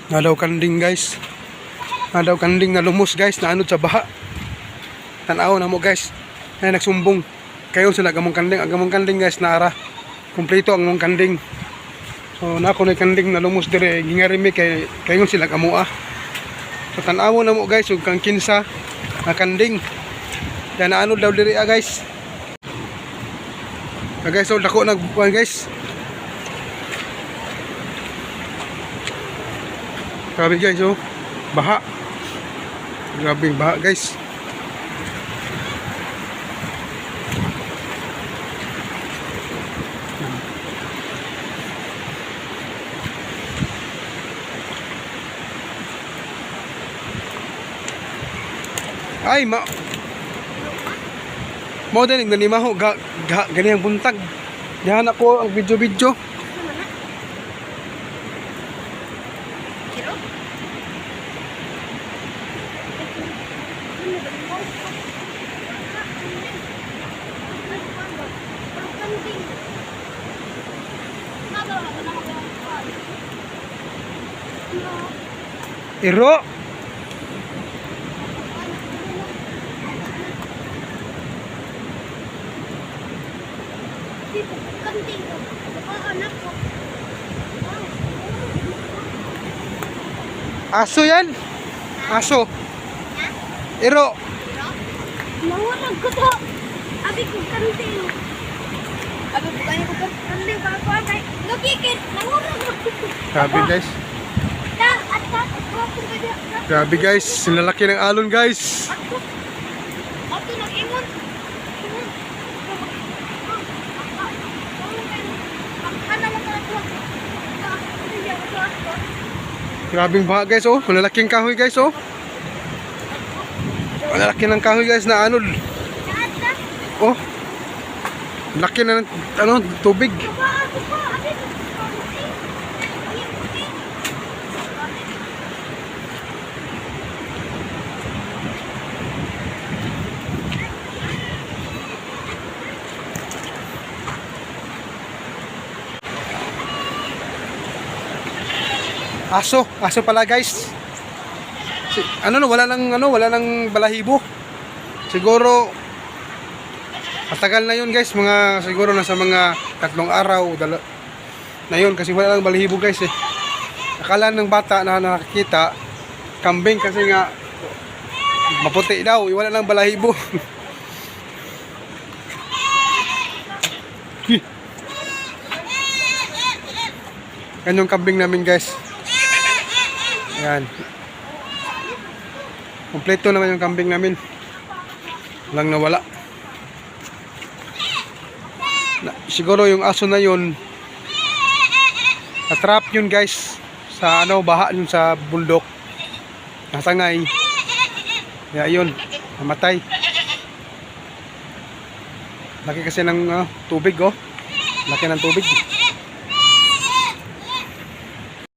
Nadaw kanding guys. Nadaw kanding na lumos guys, na anod sa baha. Tanaw na mo guys. Ay nagsumbong. Kayon sila gamong kanding, ang gamong kanding guys na ara. Kumpleto ang mong kanding. So na ako na kanding na lumos dire, gingarimi kay kayon sila gamua. So tanaw na mo guys, ug kang kinsa na kanding. Yan na anod daw dire guys. Guys, so dako nagbuwan guys. Grabe guys, oh. Baha. Grabe baha guys. Ay, mo din nanimaho ganiyang buntag. Diyan ako ang video-video. Iro. Aso yan? Aso. Iro. Nahurag ko to. Abi ko kanting. Abi ko kanting ko kanting para ko ay nagkikit. Nahurag ko. Grabe guys. Grabe guys, sinalaki ng alon guys. Ato nag-ingon. Grabing baha guys, oh. Malalaking kahoy guys, oh. Malalaki ng kahoy guys na anod. Oh. Laki na ng tubig. Aso pala guys. Wala nang balahibo. Siguro matagal na yun guys, siguro nasa mga 3 araw na yun kasi wala nang balahibo guys eh. Akala ng bata na nakakita kambing kasi nga maputi daw, wala nang balahibo. Yan yung kambing namin guys. Ayan. Kompleto naman yung kambing namin. Walang nawala. Siguro yung aso na yun, na-trap yun guys sa baha yun sa bundok. Nasangay. Kaya yun, namatay. Laki kasi ng tubig, oh. Laki ng tubig.